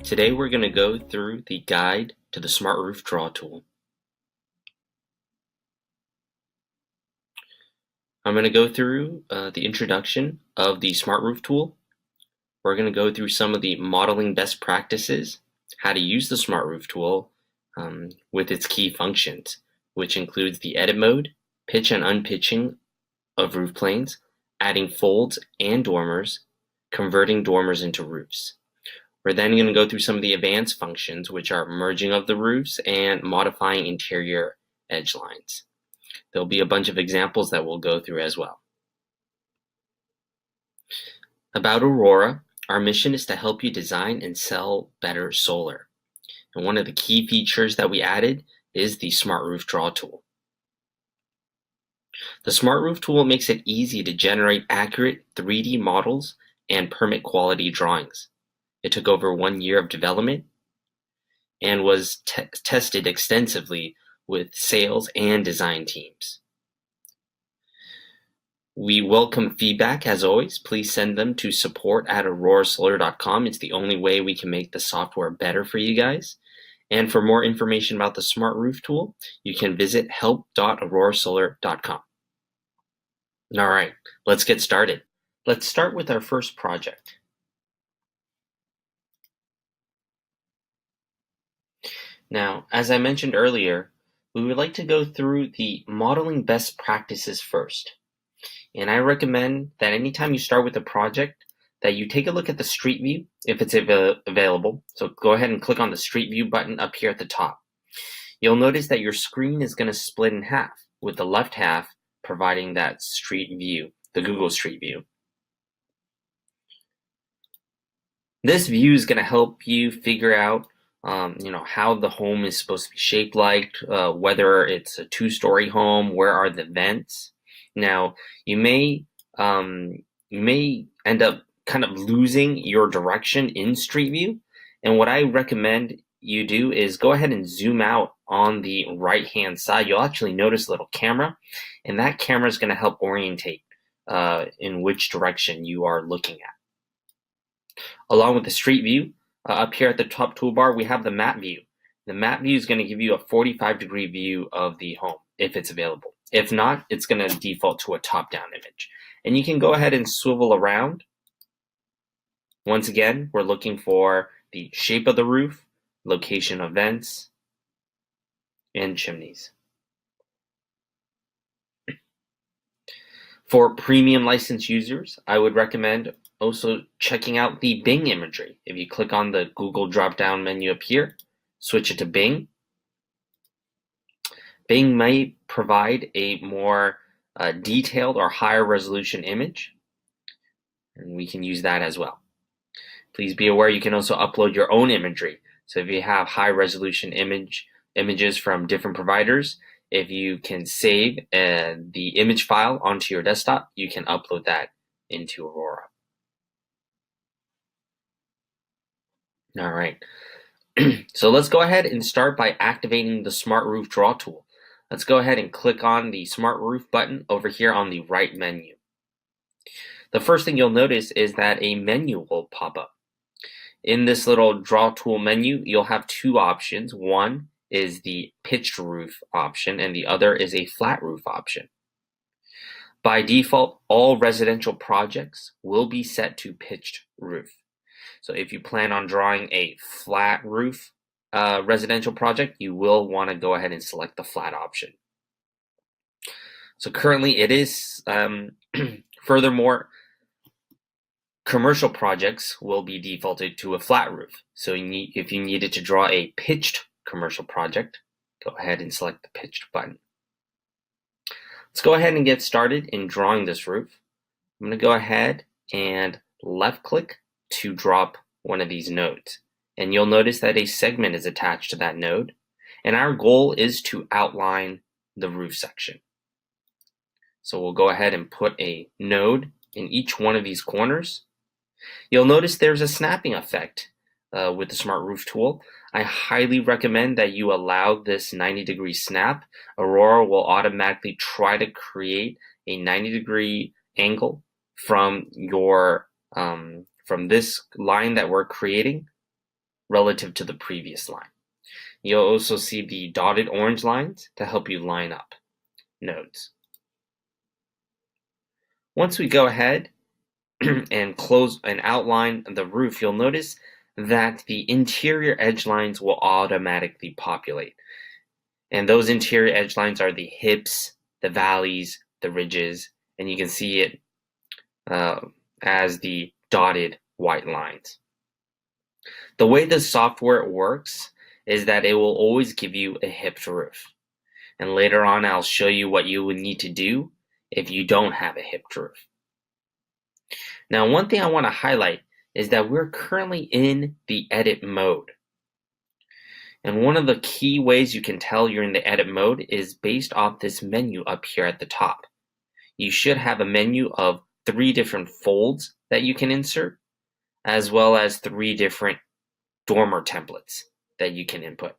Today we're going to go through the guide to the SmartRoof Draw tool. I'm going to go through the introduction of the SmartRoof tool. We're going to go through some of the modeling best practices, how to use the SmartRoof tool with its key functions, which includes the edit mode, pitch and unpitching of roof planes, adding folds and dormers, converting dormers into roofs. We're then going to go through some of the advanced functions, which are merging of the roofs and modifying interior edge lines. There'll be a bunch of examples that we'll go through as well. About Aurora, our mission is to help you design and sell better solar. And one of the key features that we added is the SmartRoof Draw tool. The SmartRoof tool makes it easy to generate accurate 3D models and permit quality drawings. It took over 1 year of development and was tested extensively with sales and design teams. We welcome feedback as always. Please send them to support@aurorasolar.com. It's the only way we can make the software better for you guys. And for more information about the SmartRoof tool, you can visit help.aurorasolar.com. All right, let's get started. Let's start with our first project. Now, as I mentioned earlier, we would like to go through the modeling best practices first. And I recommend that anytime you start with a project, that you take a look at the street view if it's available. So go ahead and click on the street view button up here at the top. You'll notice that your screen is going to split in half, with the left half providing that street view, the Google Street View. This view is going to help you figure out how the home is supposed to be shaped like, whether it's a two-story home, where are the vents. Now, you may end up kind of losing your direction in Street View, and what I recommend you do is go ahead and zoom out on the right-hand side. You'll actually notice a little camera, and that camera is going to help orientate in which direction you are looking at. Along with the Street View, up here at the top toolbar, we have the map view. The map view is going to give you a 45-degree view of the home, if it's available. If not, it's going to default to a top-down image. And you can go ahead and swivel around. Once again, we're looking for the shape of the roof, location of vents, and chimneys. For premium license users, I would recommend also checking out the Bing imagery. If you click on the Google drop-down menu up here, switch it to Bing. Bing may provide a more detailed or higher resolution image, and we can use that as well. Please be aware you can also upload your own imagery. So if you have high resolution images from different providers, if you can save the image file onto your desktop, you can upload that into Aurora. All right, so let's go ahead and start by activating the SmartRoof Draw tool. Let's go ahead and click on the SmartRoof button over here on the right menu. The first thing you'll notice is that a menu will pop up. In this little Draw tool menu, you'll have two options. One is the pitched roof option, and the other is a flat roof option. By default, all residential projects will be set to pitched roof. So if you plan on drawing a flat roof residential project, you will want to go ahead and select the flat option. So currently it is, furthermore, commercial projects will be defaulted to a flat roof. So if you needed to draw a pitched commercial project, go ahead and select the pitched button. Let's go ahead and get started in drawing this roof. I'm going to go ahead and left click to drop one of these nodes. And you'll notice that a segment is attached to that node. And our goal is to outline the roof section. So we'll go ahead and put a node in each one of these corners. You'll notice there's a snapping effect with the SmartRoof tool. I highly recommend that you allow this 90-degree snap. Aurora will automatically try to create a 90-degree angle from your from this line that we're creating relative to the previous line. You'll also see the dotted orange lines to help you line up nodes. Once we go ahead and close and outline the roof, you'll notice that the interior edge lines will automatically populate. And those interior edge lines are the hips, the valleys, the ridges, and you can see it as the dotted white lines. The way the software works is that it will always give you a hipped roof. And later on, I'll show you what you would need to do if you don't have a hipped roof. Now, one thing I want to highlight is that we're currently in the edit mode. And one of the key ways you can tell you're in the edit mode is based off this menu up here at the top. You should have a menu of 3 different folds that you can insert, as well as 3 different dormer templates that you can input.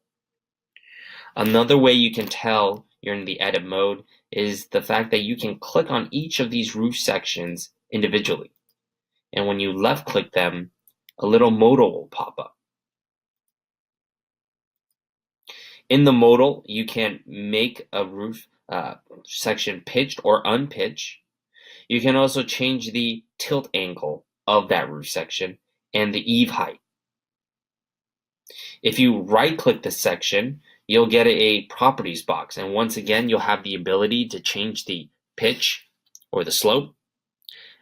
Another way you can tell you're in the edit mode is the fact that you can click on each of these roof sections individually. And when you left click them, a little modal will pop up. In the modal, you can make a roof section pitched or unpitched. You can also change the tilt angle of that roof section and the eave height. If you right-click the section, you'll get a properties box, and once again, you'll have the ability to change the pitch or the slope,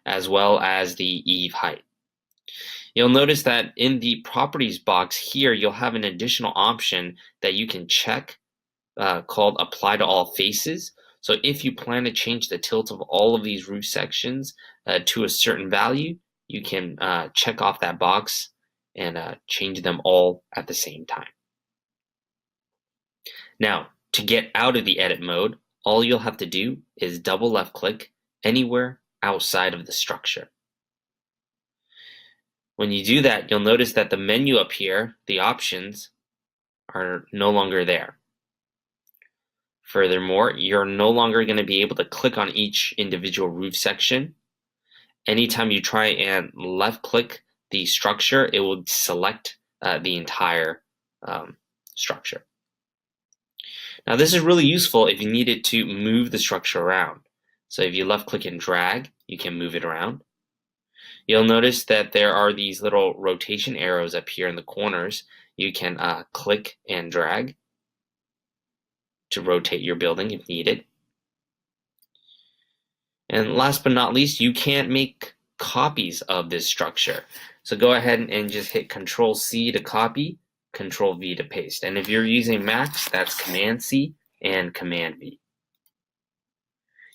as well as the eave height. You'll notice that in the properties box here, you'll have an additional option that you can check called apply to all faces. So if you plan to change the tilt of all of these roof sections to a certain value, you can check off that box and change them all at the same time. Now, to get out of the edit mode, all you'll have to do is double left click anywhere outside of the structure. When you do that, you'll notice that the menu up here, the options, are no longer there. Furthermore, you're no longer going to be able to click on each individual roof section. Anytime you try and left click the structure, it will select the entire structure. Now, this is really useful if you needed to move the structure around. So if you left click and drag, you can move it around. You'll notice that there are these little rotation arrows up here in the corners. You can click and drag to rotate your building if needed. And last but not least, you can make copies of this structure. So go ahead and just hit Control C to copy, Control V to paste. And if you're using Macs, that's Command C and Command V.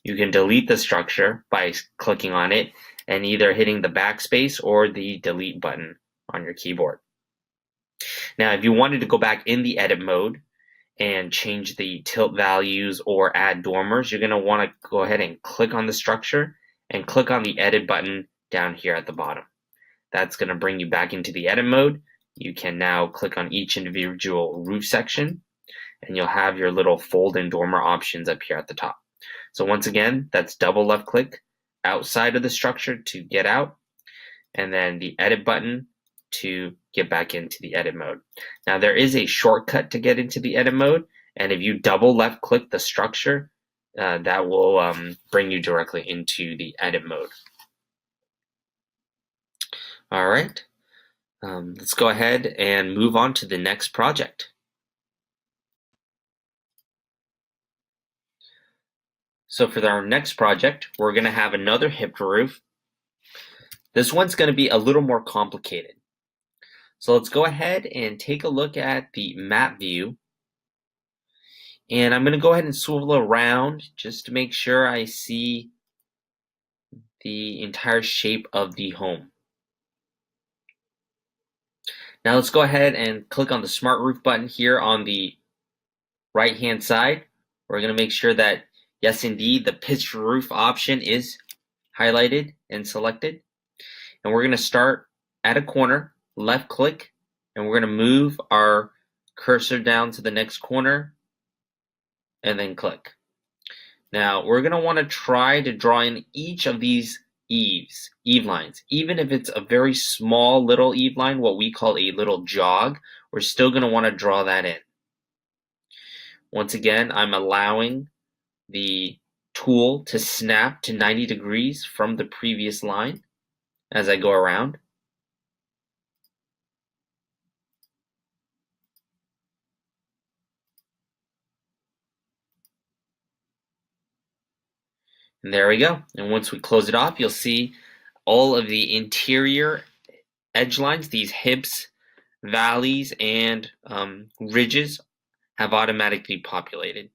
You can delete the structure by clicking on it and either hitting the backspace or the delete button on your keyboard. Now, if you wanted to go back in the edit mode and change the tilt values or add dormers, you're going to want to go ahead and click on the structure and click on the edit button down here at the bottom. That's going to bring you back into the edit mode. You can now click on each individual roof section and you'll have your little fold and dormer options up here at the top. So once again, that's double left click outside of the structure to get out, and then the edit button to get back into the edit mode. Now there is a shortcut to get into the edit mode, and if you double left click the structure, that will bring you directly into the edit mode. All right, let's go ahead and move on to the next project. So for our next project, we're going to have another hipped roof. This one's going to be a little more complicated. So let's go ahead and take a look at the map view. And I'm going to go ahead and swivel around just to make sure I see the entire shape of the home. Now let's go ahead and click on the SmartRoof button here on the right-hand side. We're going to make sure that yes, indeed, the pitched roof option is highlighted and selected. And we're going to start at a corner, left click, and we're going to move our cursor down to the next corner and then click. Now, we're going to want to try to draw in each of these eave lines. Even if it's a very small little eave line, what we call a little jog, we're still going to want to draw that in. Once again, I'm allowing the tool to snap to 90 degrees from the previous line as I go around. And there we go. And once we close it off, you'll see all of the interior edge lines, these hips, valleys, and ridges have automatically populated.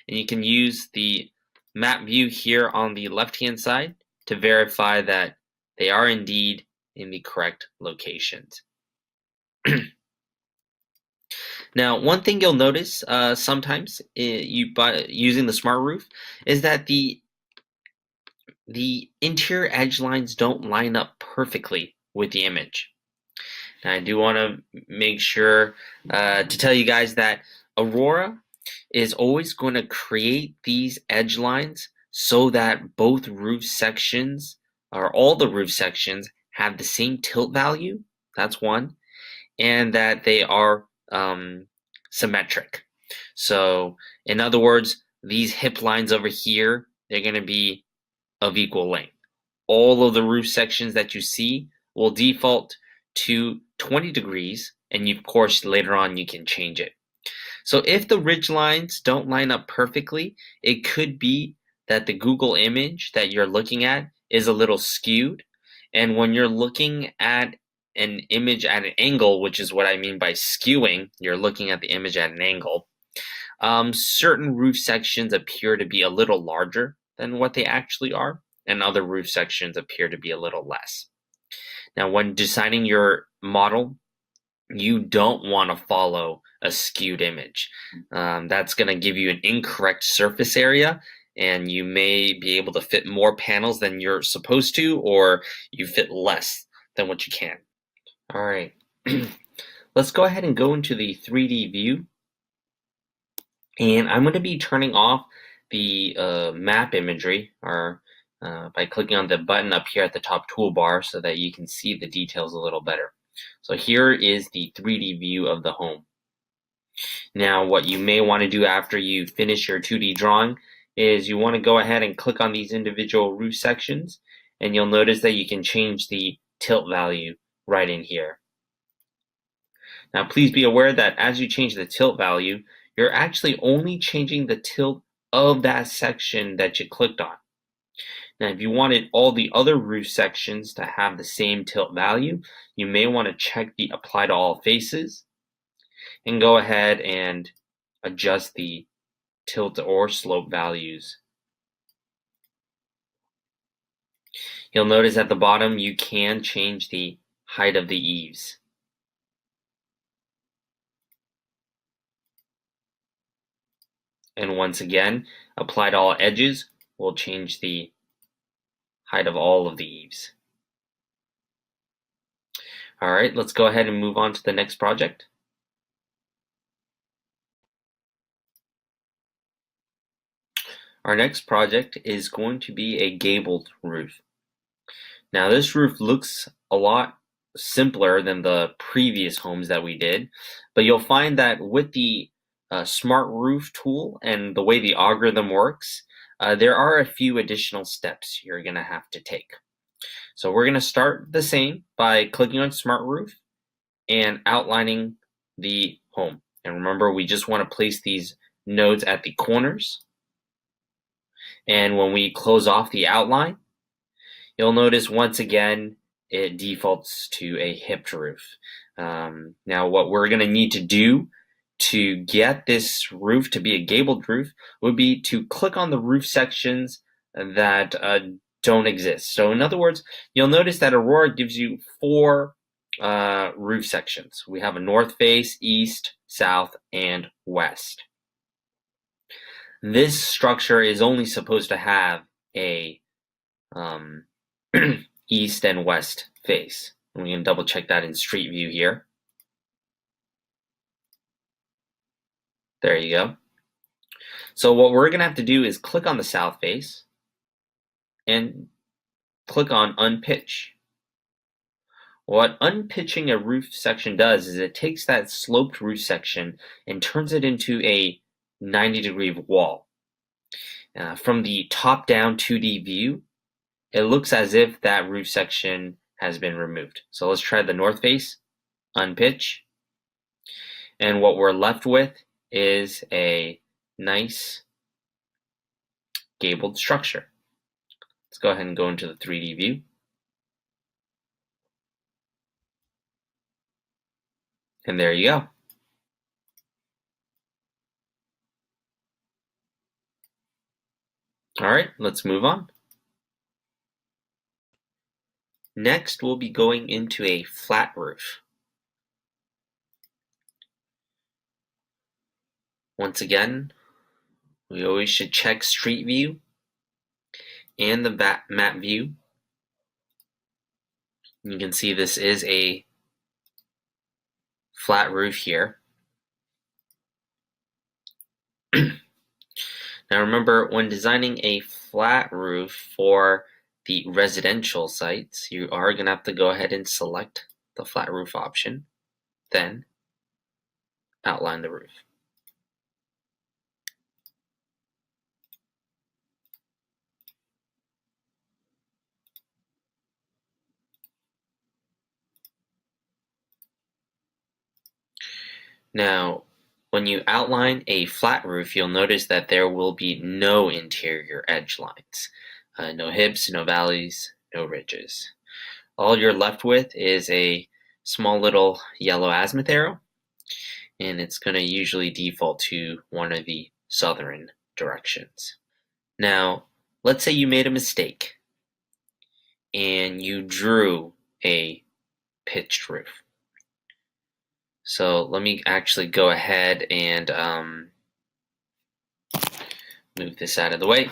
And you can use the map view here on the left-hand side to verify that they are indeed in the correct locations. Now, one thing you'll notice sometimes using the SmartRoof is that the interior edge lines don't line up perfectly with the image. Now, I do want to make sure to tell you guys that Aurora is always going to create these edge lines so that both roof sections, or all the roof sections, have the same tilt value. That's one. And that they are symmetric. So, in other words, these hip lines over here, they're going to be of equal length. All of the roof sections that you see will default to 20 degrees, and of course later on you can change it. So if the ridge lines don't line up perfectly, it could be that the Google image that you're looking at is a little skewed, and when you're looking at an image at an angle, which is what I mean by skewing, you're looking at the image at an angle, certain roof sections appear to be a little larger than what they actually are, and other roof sections appear to be a little less. Now, when designing your model, you don't want to follow a skewed image. That's going to give you an incorrect surface area, and you may be able to fit more panels than you're supposed to, or you fit less than what you can. All right, let's go ahead and go into the 3D view, and I'm going to be turning off the map imagery by clicking on the button up here at the top toolbar so that you can see the details a little better. So here is the 3D view of the home. Now, what you may want to do after you finish your 2D drawing is you want to go ahead and click on these individual roof sections, and you'll notice that you can change the tilt value right in here. Now, please be aware that as you change the tilt value, you're actually only changing the tilt of that section that you clicked on. Now, if you wanted all the other roof sections to have the same tilt value, you may want to check the Apply to All Faces and go ahead and adjust the tilt or slope values. You'll notice at the bottom you can change the height of the eaves. And once again, Apply to All Edges will change the height of all of the eaves. All right, let's go ahead and move on to the next project. Our next project is going to be a gabled roof. Now, this roof looks a lot simpler than the previous homes that we did, but you'll find that with the SmartRoof tool and the way the algorithm works, there are a few additional steps you're going to have to take. So we're going to start the same by clicking on SmartRoof and outlining the home. And remember, we just want to place these nodes at the corners. And when we close off the outline, you'll notice once again it defaults to a hipped roof. Now, what we're going to need to do to get this roof to be a gabled roof would be to click on the roof sections that don't exist. So in other words, you'll notice that Aurora gives you 4 roof sections. We have a north face, east, south, and west. This structure is only supposed to have a east and west face. And we can double check that in Street View here. There you go. So what we're going to have to do is click on the south face, and click on Unpitch. What unpitching a roof section does is it takes that sloped roof section and turns it into a 90-degree wall. From the top-down 2D view, it looks as if that roof section has been removed. So let's try the north face, unpitch, and what we're left with is a nice gabled structure. Let's go ahead and go into the 3D view. And there you go. All right, let's move on. Next, we'll be going into a flat roof. Once again, we always should check street view and the map view. You can see this is a flat roof here. Now remember, when designing a flat roof for the residential sites, you are going to have to go ahead and select the flat roof option, then outline the roof. Now, when you outline a flat roof, you'll notice that there will be no interior edge lines. No hips, no valleys, no ridges. All you're left with is a small little yellow azimuth arrow, and it's going to usually default to one of the southern directions. Now, let's say you made a mistake and you drew a pitched roof. So let me actually go ahead and move this out of the way.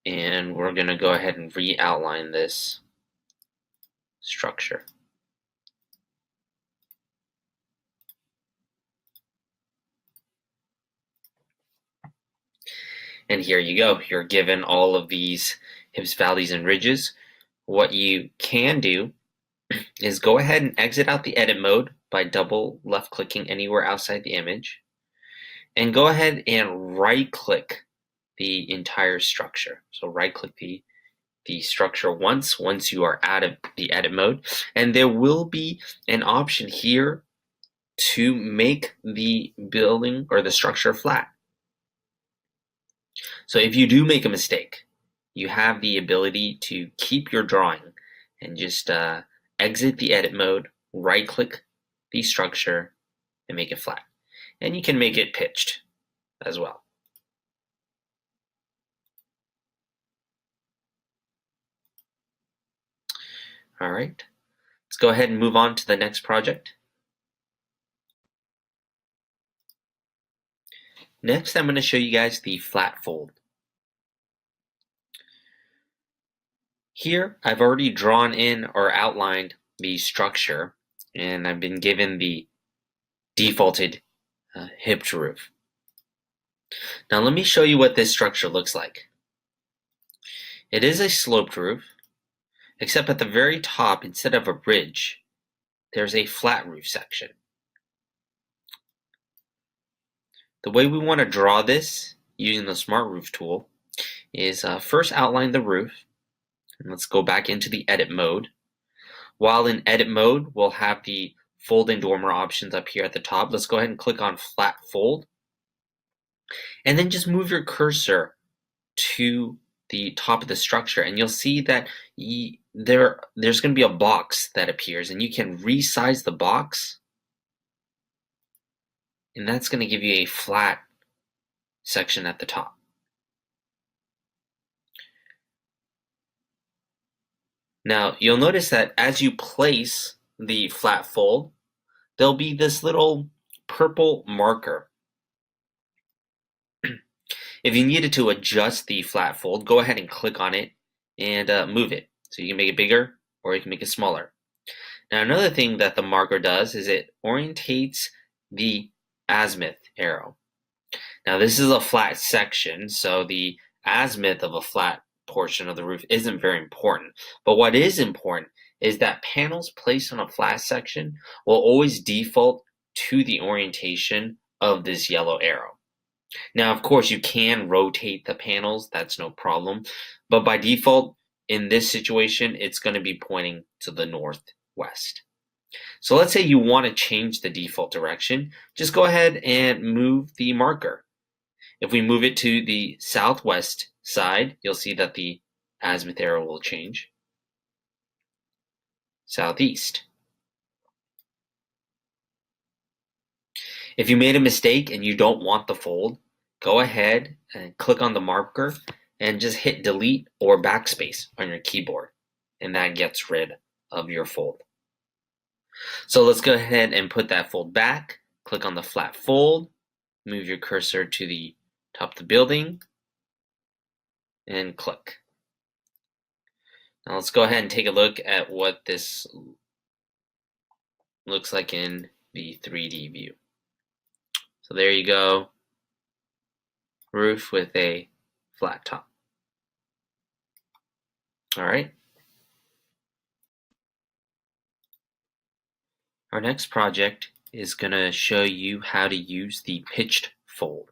And we're going to go ahead and re-outline this structure. And here you go. You're given all of these hips, valleys, and ridges. What you can do is go ahead and exit out the edit mode by double left clicking anywhere outside the image, and go ahead and right click the entire structure. So right click the structure once you are out of the edit mode, and there will be an option here to make the building or the structure flat. So if you do make a mistake, you have the ability to keep your drawing and just exit the edit mode, right click the structure, and make it flat. And you can make it pitched as well. All right, let's go ahead and move on to the next project. Next, I'm going to show you guys the flat fold. Here, I've already drawn in or outlined the structure, and I've been given the defaulted hipped roof. Now let me show you what this structure looks like. It is a sloped roof, except at the very top, instead of a ridge, there's a flat roof section. The way we want to draw this using the SmartRoof tool is first outline the roof. And let's go back into the edit mode. While in edit mode, we'll have the fold and dormer options up here at the top. Let's go ahead and click on flat fold. And then just move your cursor to the top of the structure, and you'll see that there's going to be a box that appears, and you can resize the box, and that's going to give you a flat section at the top. Now, you'll notice that as you place the flat fold, there'll be this little purple marker. If you needed to adjust the flat fold, go ahead and click on it and move it. So you can make it bigger or you can make it smaller. Now, another thing that the marker does is it orientates the azimuth arrow. Now, this is a flat section, so the azimuth of a flat portion of the roof isn't very important. But what is important is that panels placed on a flat section will always default to the orientation of this yellow arrow. Now, of course, you can rotate the panels, that's no problem. But by default, in this situation, it's going to be pointing to the northwest. So let's say you want to change the default direction. Just go ahead and move the marker. If we move it to the southwest side, you'll see that the azimuth arrow will change. Southeast. If you made a mistake and you don't want the fold, go ahead and click on the marker and just hit delete or backspace on your keyboard, and that gets rid of your fold. So let's go ahead and put that fold back. Click on the flat fold, move your cursor to the top of the building, and click. Now let's go ahead and take a look at what this looks like in the 3D view. So there you go, roof with a flat top. All right. Our next project is going to show you how to use the pitched fold.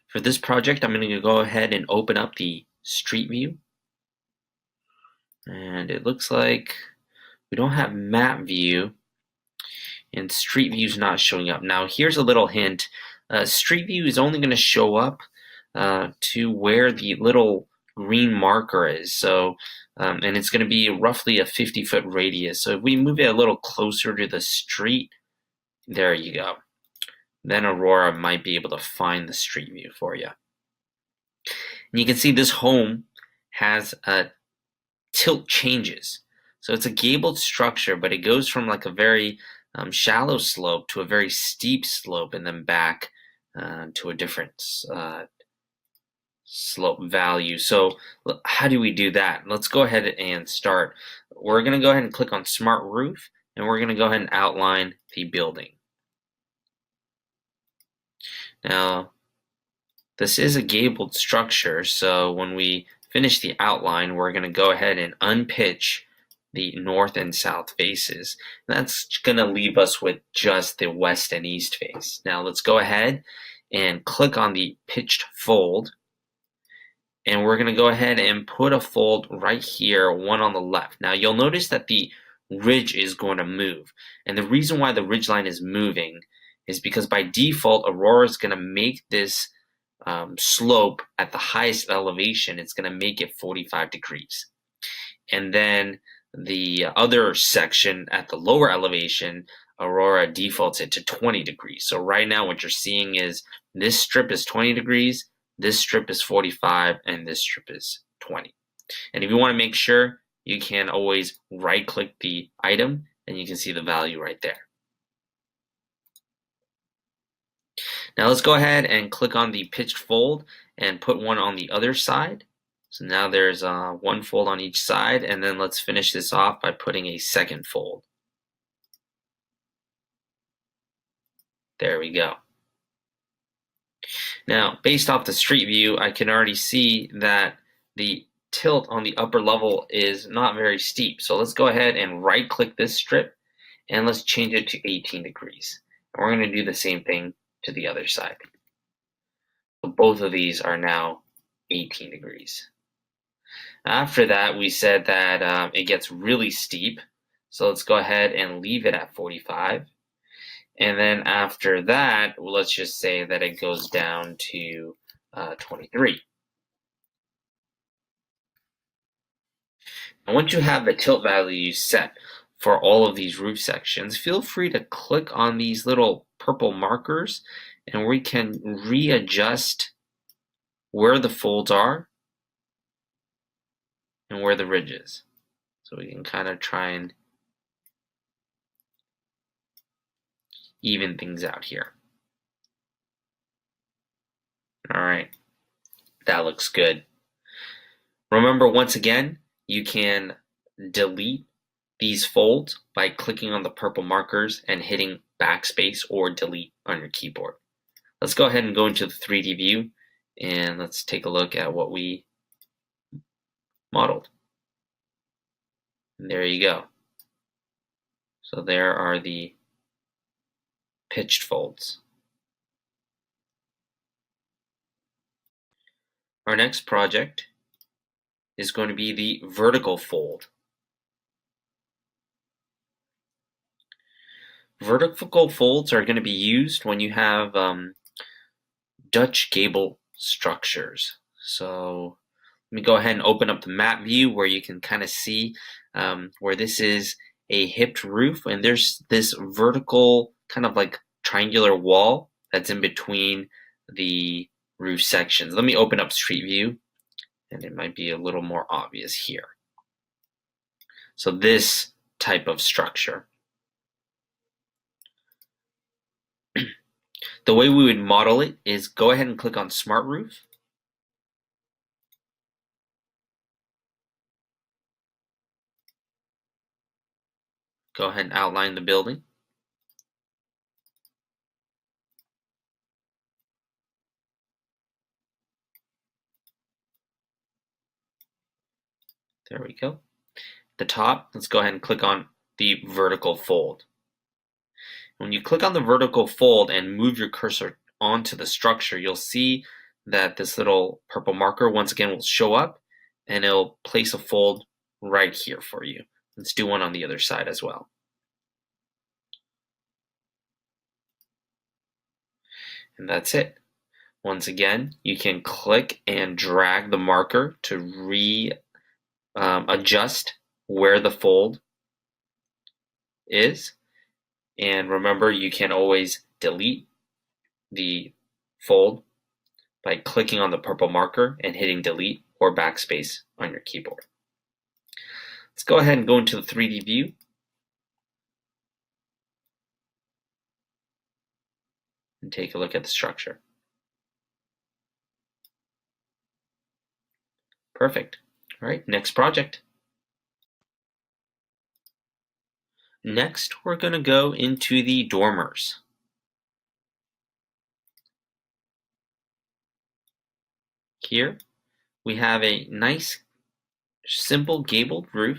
For this project, I'm going to go ahead and open up the street view. And it looks like we don't have map view, and street view is not showing up. Now, here's a little hint. Street view is only going to show up to where the little green marker is. So, and it's going to be roughly a 50-foot radius. So if we move it a little closer to the street, there you go. Then Aurora might be able to find the street view for you. And you can see this home has tilt changes. So it's a gabled structure, but it goes from like a very shallow slope to a very steep slope, and then back to a different slope value. So how do we do that? Let's go ahead and start. We're going to go ahead and click on SmartRoof, and we're going to go ahead and outline the building. Now, this is a gabled structure, so when we finish the outline, we're going to go ahead and unpitch the north and south faces. That's going to leave us with just the west and east face. Now let's go ahead and click on the pitched fold, and we're going to go ahead and put a fold right here, one on the left. Now you'll notice that the ridge is going to move, and the reason why the ridge line is moving is because by default Aurora is going to make this slope at the highest elevation. It's going to make it 45 degrees, and then the other section at the lower elevation, Aurora defaults it to 20 degrees. So right now what you're seeing is this strip is 20 degrees, this strip is 45, and this strip is 20. And if you want to make sure, you can always right click the item and you can see the value right there. Now let's go ahead and click on the pitched fold and put one on the other side. So now there's one fold on each side, and then let's finish this off by putting a second fold. There we go. Now, based off the street view, I can already see that the tilt on the upper level is not very steep. So let's go ahead and right click this strip and let's change it to 18 degrees. And we're going to do the same thing to the other side. So both of these are now 18 degrees. After that, we said that it gets really steep. So let's go ahead and leave it at 45. And then after that, let's just say that it goes down to 23. And once you have the tilt value set for all of these roof sections, feel free to click on these little purple markers and we can readjust where the folds are and where the ridge is. So we can kind of try and even things out here. All right, that looks good. Remember, once again, you can delete these folds by clicking on the purple markers and hitting backspace or delete on your keyboard. Let's go ahead and go into the 3D view And let's take a look at what we modeled. And there you go. So there are the pitched folds. Our next project is going to be the vertical fold. Vertical folds are going to be used when you have Dutch gable structures. So let me go ahead and open up the map view where you can kind of see where this is a hipped roof, and there's this vertical kind of like triangular wall that's in between the roof sections. Let me open up Street View, and it might be a little more obvious here. So this type of structure. The way we would model it is go ahead and click on SmartRoof. Go ahead and outline the building. There we go. The top, let's go ahead and click on the vertical fold. When you click on the vertical fold and move your cursor onto the structure, you'll see that this little purple marker once again will show up, and it'll place a fold right here for you. Let's do one on the other side as well. And that's it. Once again, you can click and drag the marker to adjust where the fold is. And remember, you can always delete the fold by clicking on the purple marker and hitting delete or backspace on your keyboard. Let's go ahead and go into the 3D view. And take a look at the structure. Perfect. All right, next project. Next, we're going to go into the dormers. Here, we have a nice, simple gabled roof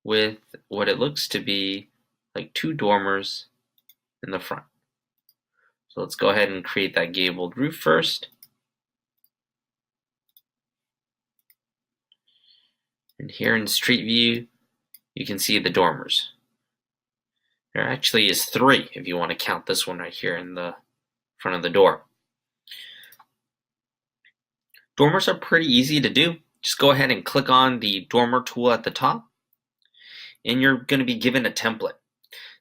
with what it looks to be like two dormers in the front. So let's go ahead and create that gabled roof first. And here in Street View, you can see the dormers. There actually is 3 if you want to count this one right here in the front of the door. Dormers are pretty easy to do. Just go ahead and click on the dormer tool at the top, and you're going to be given a template.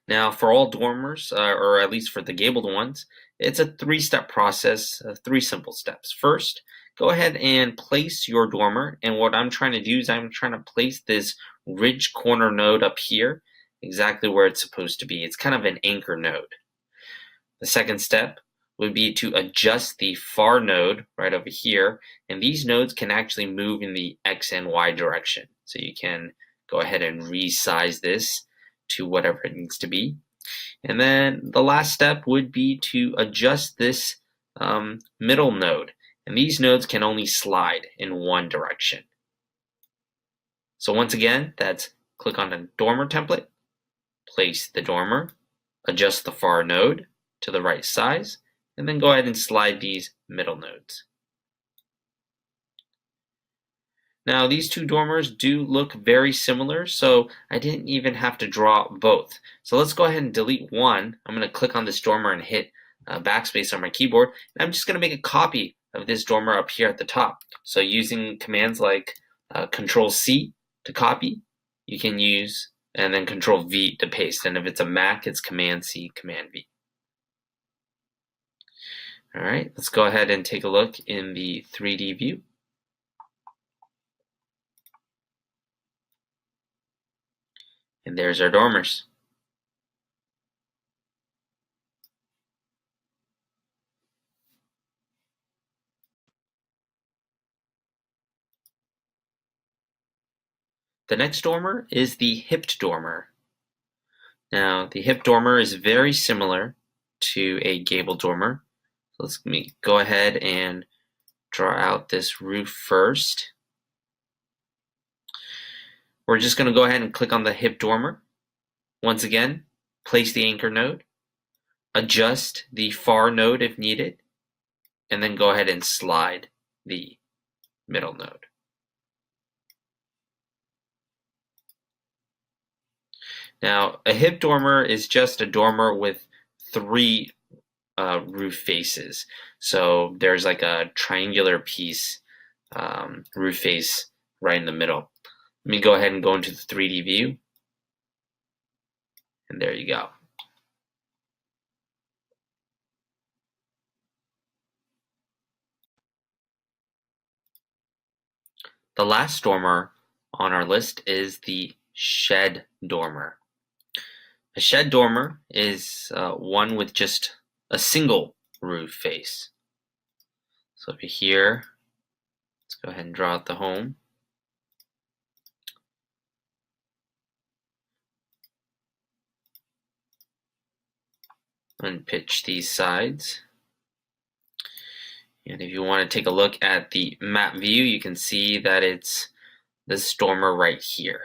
Now, for all dormers, or at least for the gabled ones, it's a 3-step process, 3 simple steps. First, go ahead and place your dormer, and what I'm trying to do is I'm trying to place this ridge corner node up here, exactly where it's supposed to be. It's kind of an anchor node. The second step would be to adjust the far node right over here, and these nodes can actually move in the X and Y direction. So you can go ahead and resize this to whatever it needs to be. And then the last step would be to adjust this middle node, and these nodes can only slide in one direction. So once again, that's click on the dormer template, place the dormer, adjust the far node to the right size, and then go ahead and slide these middle nodes. Now these 2 dormers do look very similar, so I didn't even have to draw both. So let's go ahead and delete one. I'm going to click on this dormer and hit backspace on my keyboard, and I'm just going to make a copy of this dormer up here at the top. So using commands like Control C to copy, you can use, and then Control V to paste. And if it's a Mac, it's Command C, Command V. All right, let's go ahead and take a look in the 3D view. And there's our dormers. The next dormer is the hipped dormer. Now, the hip dormer is very similar to a gable dormer. So let's go ahead and draw out this roof first. We're just going to go ahead and click on the hip dormer. Once again, place the anchor node, adjust the far node if needed, and then go ahead and slide the middle node. Now, a hip dormer is just a dormer with three roof faces. So there's like a triangular piece, roof face right in the middle. Let me go ahead and go into the 3D view. And there you go. The last dormer on our list is the shed dormer. A shed dormer is one with just a single roof face. So over here, let's go ahead and draw out the home. Unpitch these sides. And if you want to take a look at the map view, you can see that it's this dormer right here.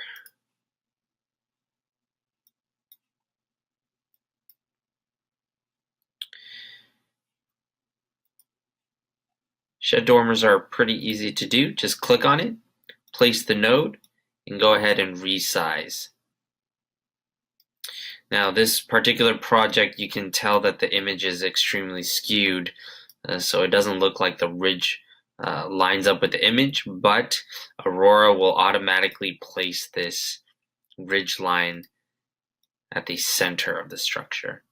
Shed dormers are pretty easy to do. Just click on it, place the node, and go ahead and resize. Now this particular project, you can tell that the image is extremely skewed, so it doesn't look like the ridge lines up with the image, but Aurora will automatically place this ridge line at the center of the structure.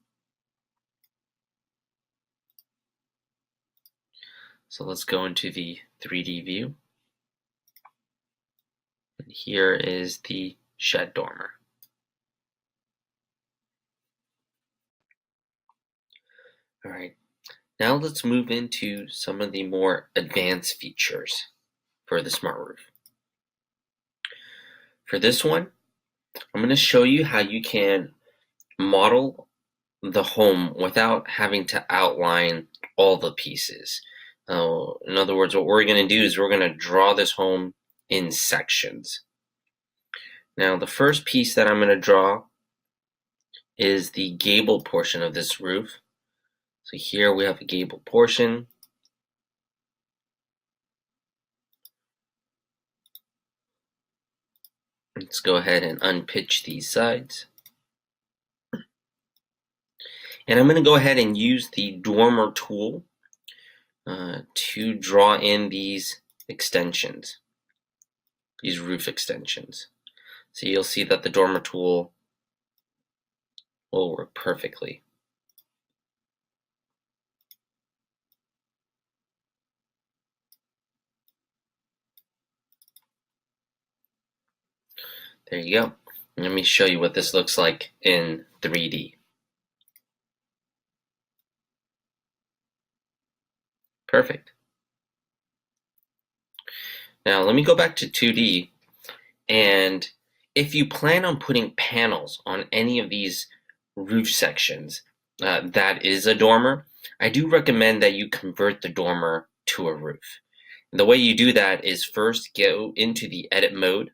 So let's go into the 3D view. And here is the shed dormer. All right, now let's move into some of the more advanced features for the SmartRoof. For this one, I'm going to show you how you can model the home without having to outline all the pieces. In other words, what we're going to do is we're going to draw this home in sections. Now, the first piece that I'm going to draw is the gable portion of this roof. So here we have a gable portion. Let's go ahead and unpitch these sides. And I'm going to go ahead and use the dormer tool to draw in these extensions, these roof extensions. So you'll see that the dormer tool will work perfectly. There you go. Let me show you what this looks like in 3D. Perfect. Now let me go back to 2D, and if you plan on putting panels on any of these roof sections that is a dormer, I do recommend that you convert the dormer to a roof. And the way you do that is first go into the edit mode.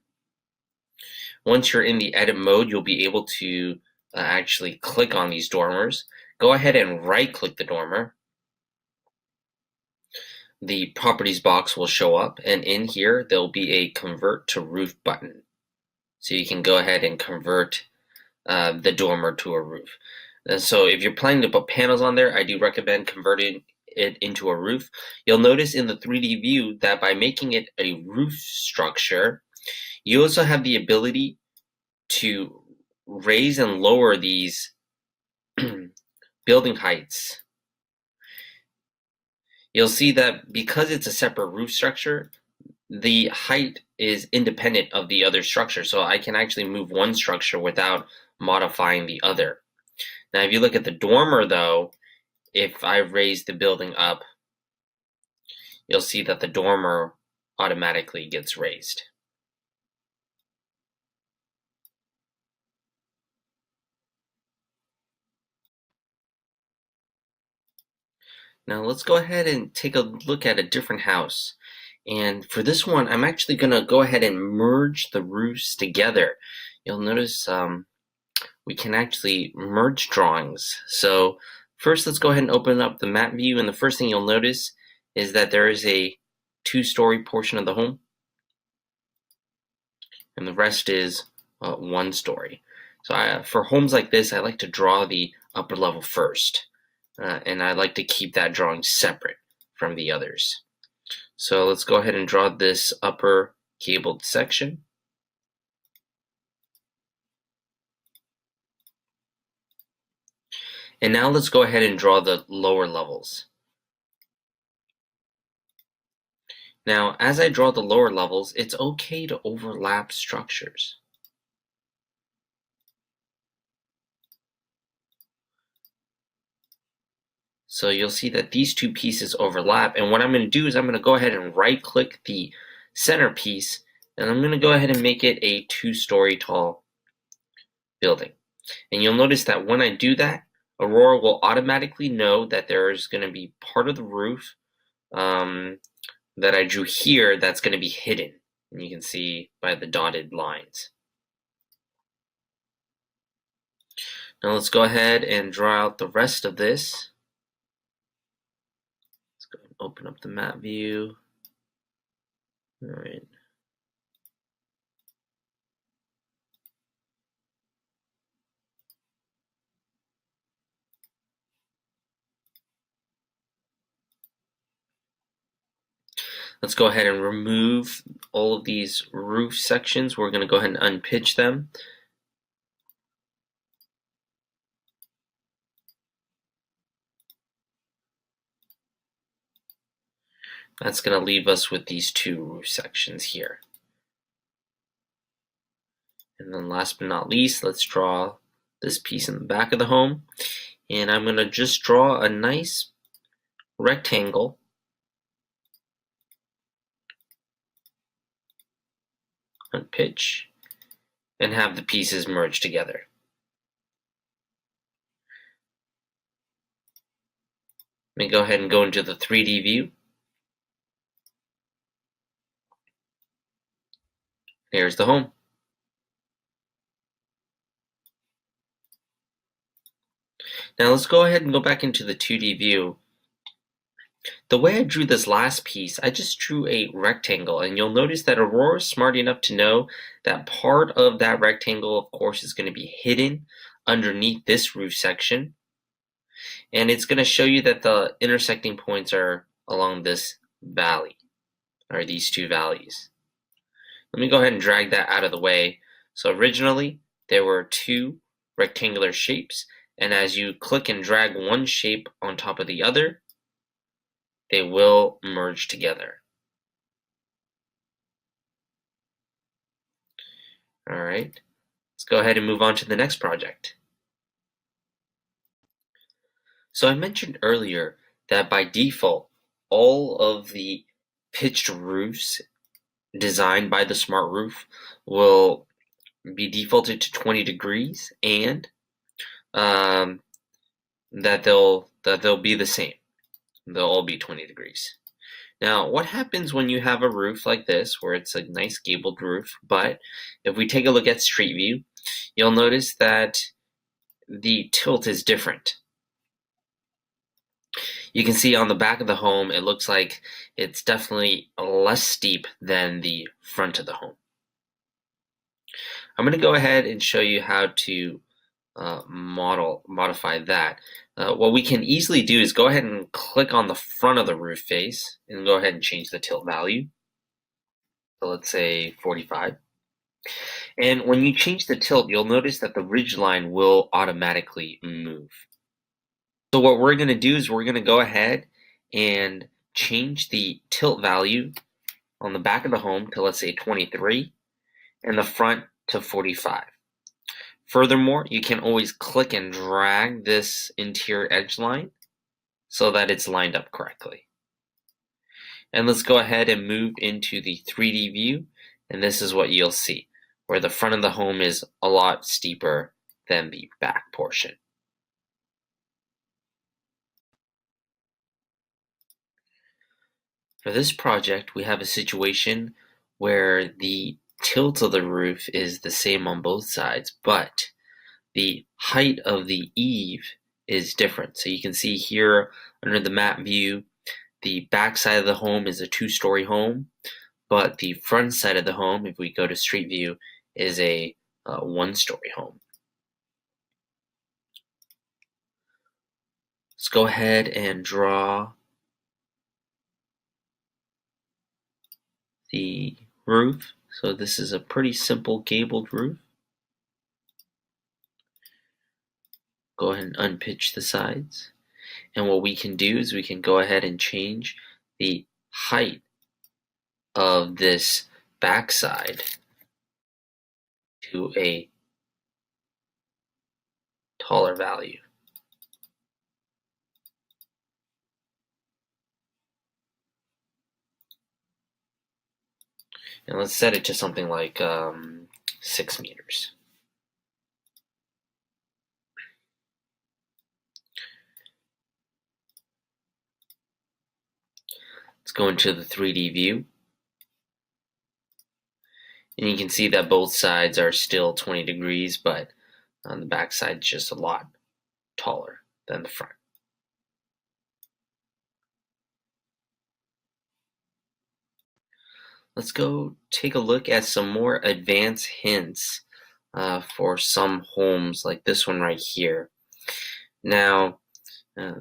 Once you're in the edit mode, you'll be able to actually click on these dormers. Go ahead and right click the dormer. The properties box will show up, and in here there'll be a convert to roof button. So you can go ahead and convert the dormer to a roof. And so if you're planning to put panels on there, I do recommend converting it into a roof. You'll notice in the 3D view that by making it a roof structure, you also have the ability to raise and lower these building heights. You'll see that because it's a separate roof structure, the height is independent of the other structure. So I can actually move one structure without modifying the other. Now, if you look at the dormer, though, if I raise the building up, you'll see that the dormer automatically gets raised. Now let's go ahead and take a look at a different house. And for this one, I'm actually going to go ahead and merge the roofs together. You'll notice we can actually merge drawings. So first, let's go ahead and open up the map view. And the first thing you'll notice is that there is a two-story portion of the home. And the rest is one story. So for homes like this, I like to draw the upper level first. And I like to keep that drawing separate from the others. So let's go ahead and draw this upper gabled section. And now let's go ahead and draw the lower levels. Now, as I draw the lower levels, it's okay to overlap structures. So you'll see that these two pieces overlap, and what I'm going to do is I'm going to go ahead and right-click the center piece, and I'm going to go ahead and make it a two-story tall building. And you'll notice that when I do that, Aurora will automatically know that there's going to be part of the roof that I drew here that's going to be hidden. And you can see by the dotted lines. Now let's go ahead and draw out the rest of this. Let's go and open up the map view. All right. Let's go ahead and remove all of these roof sections. We're going to go ahead and unpitch them. That's going to leave us with these two roof sections here. And then last but not least, let's draw this piece in the back of the home. And I'm going to just draw a nice rectangle unpitch and have the pieces merge together. Let me go ahead and go into the 3D view. Here's the home. Now let's go ahead and go back into the 2D view. The way I drew this last piece, I just drew a rectangle, and you'll notice that Aurora is smart enough to know that part of that rectangle, of course, is going to be hidden underneath this roof section. And it's going to show you that the intersecting points are along this valley, or these two valleys. Let me go ahead and drag that out of the way. So originally, there were two rectangular shapes, and as you click and drag one shape on top of the other, they will merge together. All right, let's go ahead and move on to the next project. So I mentioned earlier that by default, all of the pitched roofs designed by the SmartRoof will be defaulted to 20 degrees, and that they'll be the same. They'll all be 20 degrees. Now, what happens when you have a roof like this, where it's a nice gabled roof, but if we take a look at Street View, you'll notice that the tilt is different. You can see on the back of the home, it looks like it's definitely less steep than the front of the home. I'm going to go ahead and show you how to modify that. What we can easily do is go ahead and click on the front of the roof face and go ahead and change the tilt value. So let's say 45. And when you change the tilt, you'll notice that the ridge line will automatically move. So what we're going to do is we're going to go ahead and change the tilt value on the back of the home to, let's say, 23, and the front to 45. Furthermore, you can always click and drag this interior edge line so that it's lined up correctly. And let's go ahead and move into the 3D view, and this is what you'll see, where the front of the home is a lot steeper than the back portion. For this project, we have a situation where the tilt of the roof is the same on both sides, but the height of the eave is different. So you can see here under the map view, the back side of the home is a 2-story home, but the front side of the home, if we go to street view, is a 1-story home. Let's go ahead and draw the roof. So this is a pretty simple gabled roof. Go ahead and unpitch the sides. And what we can do is we can go ahead and change the height of this backside to a taller value. And let's set it to something like 6 meters. Let's go into the 3D view. And you can see that both sides are still 20 degrees, but on the back side is just a lot taller than the front. Let's go take a look at some more advanced hints for some homes like this one right here. Now,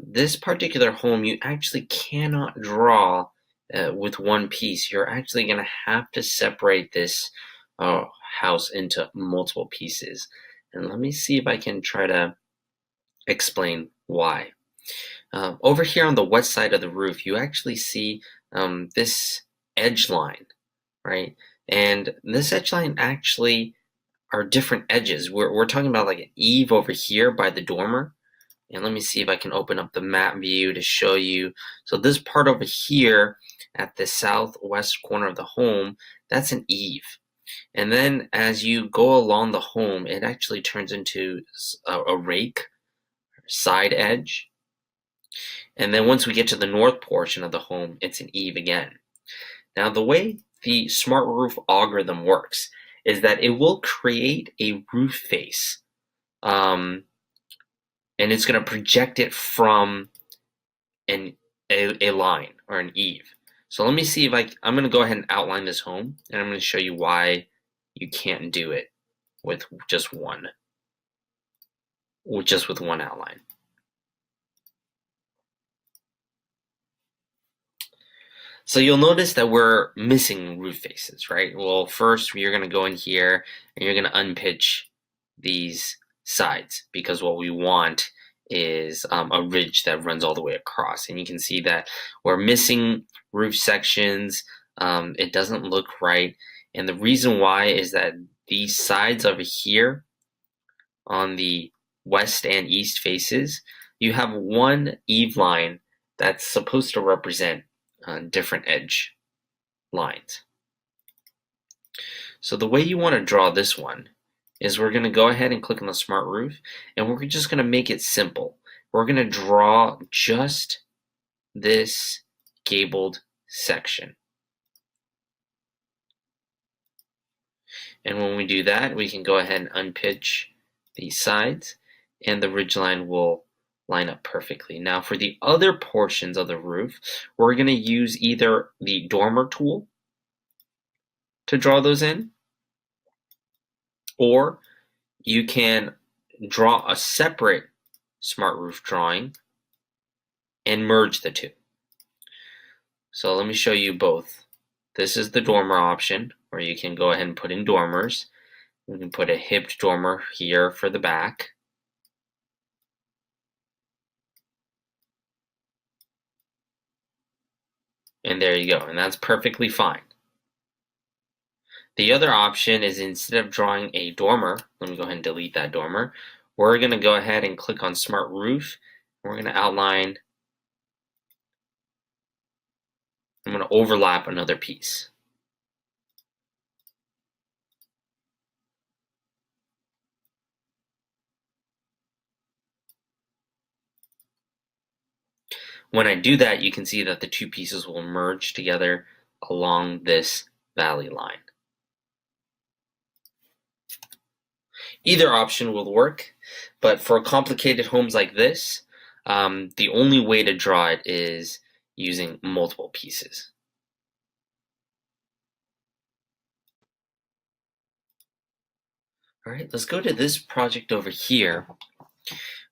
this particular home you actually cannot draw with one piece. You're actually going to have to separate this house into multiple pieces. And let me see if I can try to explain why. Over here on the west side of the roof, you actually see this edge line, right? And this edge line actually are different edges. We're talking about like an eave over here by the dormer. And let me see if I can open up the map view to show you. So this part over here at the southwest corner of the home, that's an eave. And then as you go along the home, it actually turns into a rake, side edge. And then once we get to the north portion of the home, it's an eave again. Now the way the SmartRoof algorithm works is that it will create a roof face. And it's going to project it from a line or an eave. So let me see if I'm going to go ahead and outline this home, and I'm going to show you why you can't do it with just one outline. So you'll notice that we're missing roof faces, right? Well, first you're going to go in here and you're going to unpitch these sides because what we want is a ridge that runs all the way across. And you can see that we're missing roof sections. It doesn't look right. And the reason why is that these sides over here on the west and east faces, you have one eave line that's supposed to represent different edge lines. So the way you want to draw this one is we're going to go ahead and click on the SmartRoof, and we're just going to make it simple. We're going to draw just this gabled section. And when we do that, we can go ahead and unpitch these sides, and the ridgeline will line up perfectly. Now for the other portions of the roof, we're going to use either the dormer tool to draw those in, or you can draw a separate SmartRoof drawing and merge the two. So let me show you both. This is the dormer option, where you can go ahead and put in dormers. We can put a hipped dormer here for the back. And there you go, and that's perfectly fine. The other option is instead of drawing a dormer, let me go ahead and delete that dormer, we're going to go ahead and click on SmartRoof. We're going to outline, I'm going to overlap another piece. When I do that, you can see that the two pieces will merge together along this valley line. Either option will work, but for complicated homes like this, the only way to draw it is using multiple pieces. All right, let's go to this project over here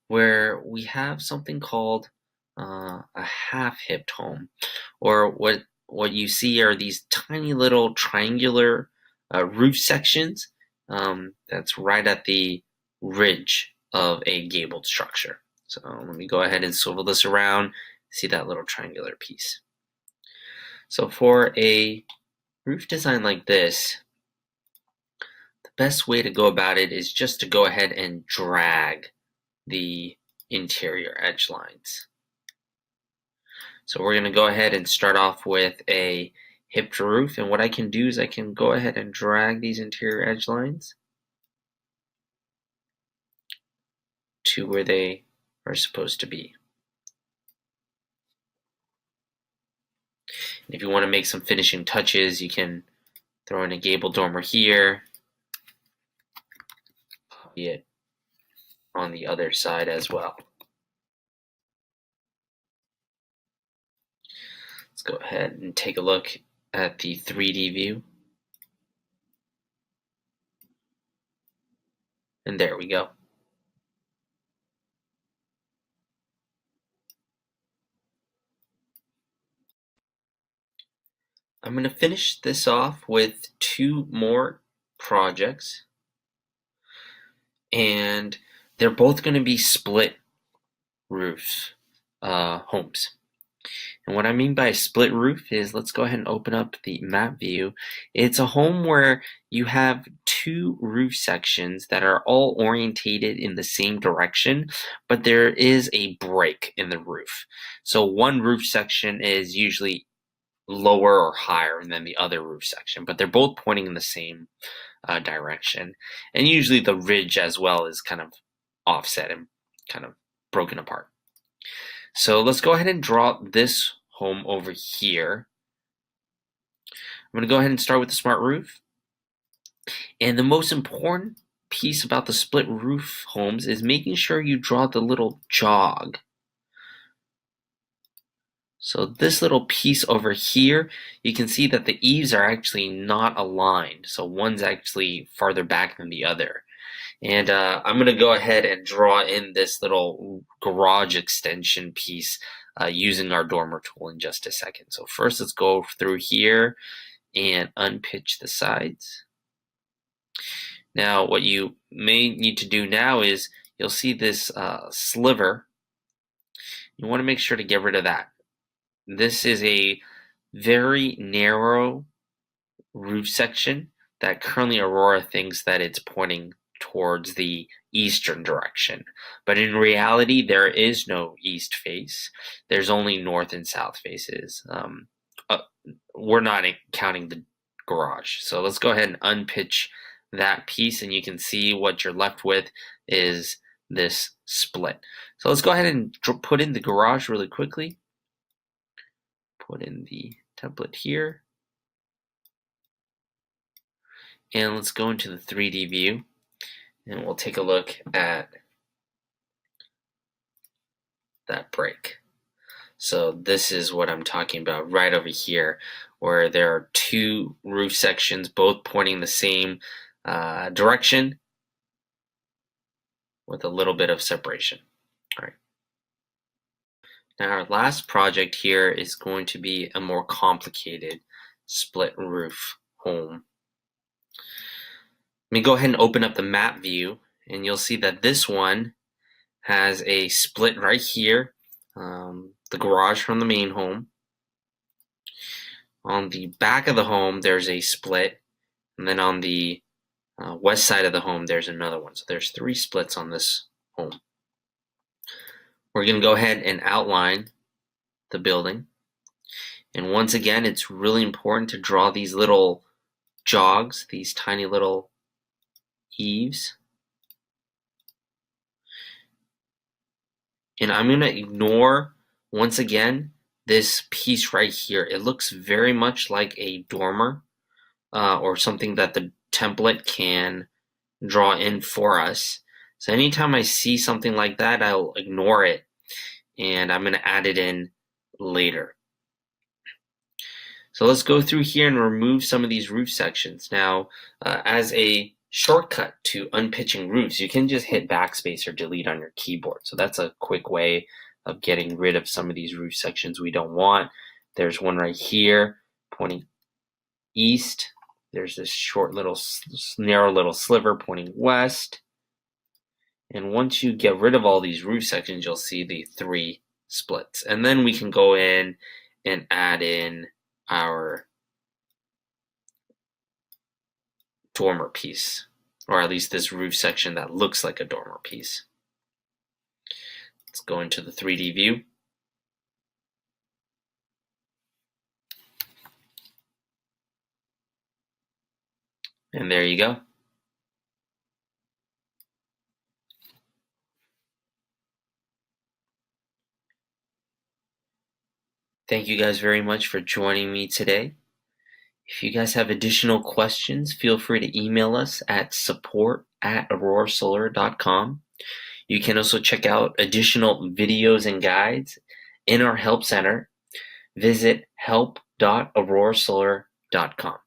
where we have something called a half-hipped home, or what you see are these tiny little triangular roof sections that's right at the ridge of a gabled structure. So let me go ahead and swivel this around. See that little triangular piece. So for a roof design like this, the best way to go about it is just to go ahead and drag the interior edge lines. So we're going to go ahead and start off with a hipped roof, and what I can do is I can go ahead and drag these interior edge lines to where they are supposed to be. And if you want to make some finishing touches, you can throw in a gable dormer here, copy it on the other side as well. Let's go ahead and take a look at the 3D view. And there we go. I'm going to finish this off with two more projects, and they're both going to be split roofs homes. And what I mean by a split roof is, let's go ahead and open up the map view. It's a home where you have two roof sections that are all orientated in the same direction, but there is a break in the roof. So one roof section is usually lower or higher than the other roof section, but they're both pointing in the same direction. And usually the ridge as well is kind of offset and kind of broken apart. So let's go ahead and draw this home over here. I'm going to go ahead and start with the SmartRoof. And the most important piece about the split roof homes is making sure you draw the little jog. So this little piece over here, you can see that the eaves are actually not aligned. So one's actually farther back than the other. And I'm going to go ahead and draw in this little garage extension piece using our dormer tool in just a second. So first, let's go through here and unpitch the sides. Now, what you may need to do now is you'll see this sliver. You want to make sure to get rid of that. This is a very narrow roof section that currently Aurora thinks that it's pointing towards the eastern direction. But in reality, there is no east face. There's only north and south faces. We're not counting the garage. So let's go ahead and unpitch that piece, and you can see what you're left with is this split. So let's go ahead and put in the garage really quickly. Put in the template here. And let's go into the 3D view, and we'll take a look at that break. So this is what I'm talking about right over here, where there are two roof sections both pointing the same direction with a little bit of separation. All right. Now our last project here is going to be a more complicated split roof home. Let me go ahead and open up the map view, and you'll see that this one has a split right here, the garage from the main home. On the back of the home, there's a split, and then on the west side of the home, there's another one. So there's three splits on this home. We're going to go ahead and outline the building. And once again, it's really important to draw these little jogs, these tiny little eaves. And I'm going to ignore once again, this piece right here, it looks very much like a dormer or something that the template can draw in for us. So anytime I see something like that, I'll ignore it and I'm going to add it in later. So let's go through here and remove some of these roof sections. Now, as a shortcut to unpitching roofs, you can just hit backspace or delete on your keyboard. So that's a quick way of getting rid of some of these roof sections we don't want. There's one right here pointing east. There's this short little, narrow little sliver pointing west. And once you get rid of all these roof sections, you'll see the 3 splits. And then we can go in and add in our dormer piece, or at least this roof section that looks like a dormer piece. Let's go into the 3D view. And there you go. Thank you guys very much for joining me today. If you guys have additional questions, feel free to email us at support@aurorasolar.com. You can also check out additional videos and guides in our Help Center. Visit help.aurorasolar.com.